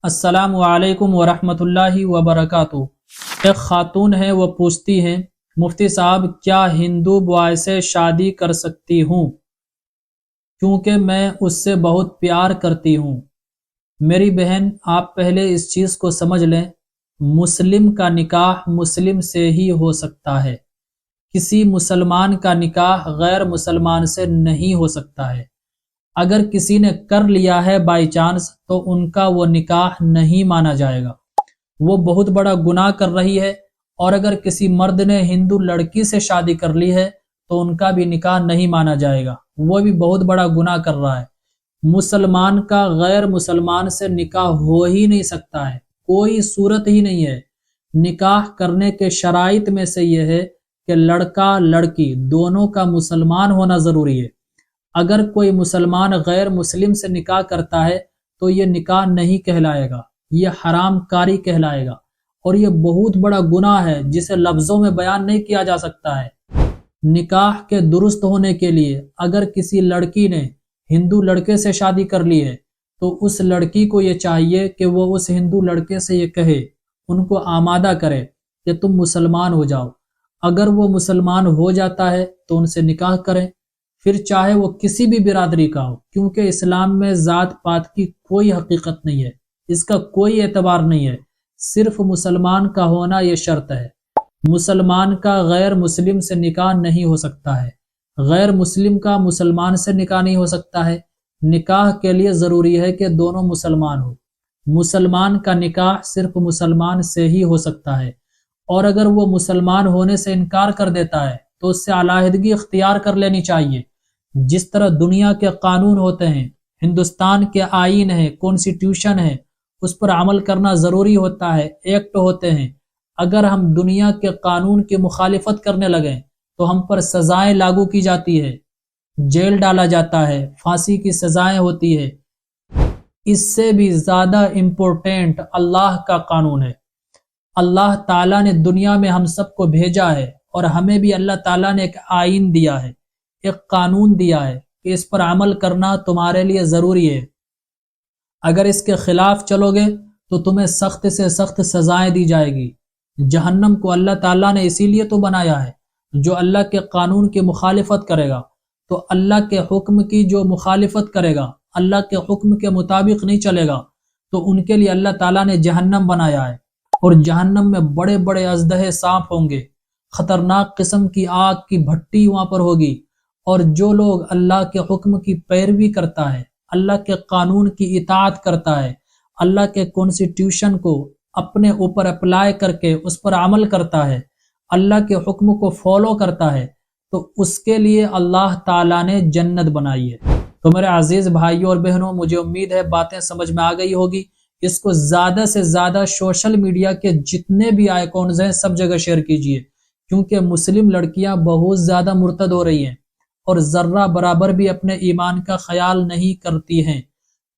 अस्सलामु अलैकुम वरहमतुल्लाहि वबरकातुहू। एक खातून है, वो पूछती हैं, मुफ्ती साहब क्या हिंदू बॉय से शादी कर सकती हूँ क्योंकि मैं उससे बहुत प्यार करती हूँ। मेरी बहन, आप पहले इस चीज़ को समझ लें, मुस्लिम का निकाह मुस्लिम से ही हो सकता है। किसी मुसलमान का निकाह गैर मुसलमान से नहीं हो सकता है। अगर किसी ने कर लिया है बाई चांस तो उनका वो निकाह नहीं माना जाएगा, वो बहुत बड़ा गुनाह कर रही है। और अगर किसी मर्द ने हिंदू लड़की से शादी कर ली है तो उनका भी निकाह नहीं माना जाएगा, वो भी बहुत बड़ा गुनाह कर रहा है। मुसलमान का गैर मुसलमान से निकाह हो ही नहीं सकता है, कोई सूरत ही नहीं है। निकाह करने के शराइत में से यह है कि लड़का लड़की दोनों का मुसलमान होना ज़रूरी है। अगर कोई मुसलमान गैर मुस्लिम से निकाह करता है तो ये निकाह नहीं कहलाएगा, ये हराम कारी कहलाएगा और ये बहुत बड़ा गुनाह है जिसे लफ्ज़ों में बयान नहीं किया जा सकता है। निकाह के दुरुस्त होने के लिए अगर किसी लड़की ने हिंदू लड़के से शादी कर ली है तो उस लड़की को ये चाहिए कि वो उस हिंदू लड़के से ये कहे, उनको आमादा करे कि तुम मुसलमान हो जाओ। अगर वो मुसलमान हो जाता है तो उनसे निकाह करें, फिर चाहे वो किसी भी बिरादरी का हो, क्योंकि इस्लाम में ज़ात पात की कोई हकीकत नहीं है, इसका कोई एतबार नहीं है। सिर्फ मुसलमान का होना ये शर्त है। मुसलमान का गैर मुस्लिम से निकाह नहीं हो सकता है, गैर मुस्लिम का मुसलमान से निकाह नहीं हो सकता है। निकाह के लिए ज़रूरी है कि दोनों मुसलमान हो। मुसलमान का निकाह सिर्फ मुसलमान से ही हो सकता है, और अगर वो मुसलमान होने से इनकार कर देता है तो उससे अलहदगी इख्तियार कर लेनी चाहिए। जिस तरह दुनिया के कानून होते हैं, हिंदुस्तान के आईन है, कॉन्स्टिट्यूशन है, उस पर अमल करना ज़रूरी होता है, एक्ट होते हैं। अगर हम दुनिया के कानून की मुखालिफत करने लगें तो हम पर सज़ाएं लागू की जाती है, जेल डाला जाता है, फांसी की सज़ाएं होती है। इससे भी ज़्यादा इम्पोर्टेंट अल्लाह का कानून है। अल्लाह ताला ने दुनिया में हम सबको भेजा है और हमें भी अल्लाह ताला ने एक आईन दिया है, एक कानून दिया है कि इस पर अमल करना तुम्हारे लिए ज़रूरी है। अगर इसके खिलाफ चलोगे तो तुम्हें सख्त से सख्त सजाएं दी जाएगी। जहन्नम को अल्लाह ताला ने इसीलिए तो बनाया है, जो अल्लाह के कानून की मुखालिफत करेगा, तो अल्लाह के हुक्म की जो मुखालिफत करेगा, अल्लाह के हुक्म के मुताबिक नहीं चलेगा, तो उनके लिए अल्लाह ताला ने जहन्नम बनाया है। और जहन्नम में बड़े बड़े अजदहे सांप होंगे, खतरनाक किस्म की आग की भट्टी वहां पर होगी। और जो लोग अल्लाह के हुक्म की पैरवी करता है, अल्लाह के कानून की इताअत करता है, अल्लाह के कॉन्स्टिट्यूशन को अपने ऊपर अप्लाई करके उस पर अमल करता है, अल्लाह के हुक्म को फॉलो करता है, तो उसके लिए अल्लाह ताला ने जन्नत बनाई है। तो मेरे अजीज भाइयों और बहनों, मुझे उम्मीद है बातें समझ में आ गई होगी। इसको ज़्यादा से ज़्यादा सोशल मीडिया के जितने भी आइकॉन्स हैं सब जगह शेयर कीजिए, क्योंकि मुस्लिम लड़कियां बहुत ज़्यादा मुर्तद हो रही हैं और ज़र्रा बराबर भी अपने ईमान का ख्याल नहीं करती हैं।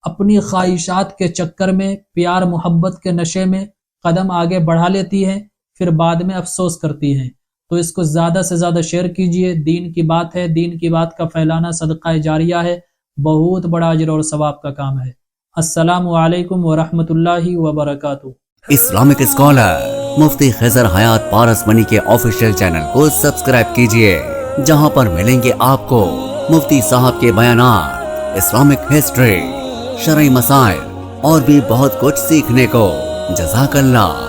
अपनी ख्वाहिशात के चक्कर में, प्यार मोहब्बत के नशे में कदम आगे बढ़ा लेती हैं, फिर बाद में अफसोस करती हैं। तो इसको ज़्यादा से ज़्यादा शेयर कीजिए। दीन की बात है, दीन की बात का फैलाना सदका जारिया है, बहुत बड़ा अजर और सवाब का काम है। अस्सलामु अलैकुम वरहमतुल्लाहि वबरकातुहू। इस्लामिक स्कॉलर मुफ्ती खिज़र हयात पारसमनी के ऑफिशियल चैनल को सब्सक्राइब कीजिए, जहां पर मिलेंगे आपको मुफ्ती साहब के बयानात, इस्लामिक हिस्ट्री, शरई मसाइल और भी बहुत कुछ सीखने को। जज़ाकल्लाह।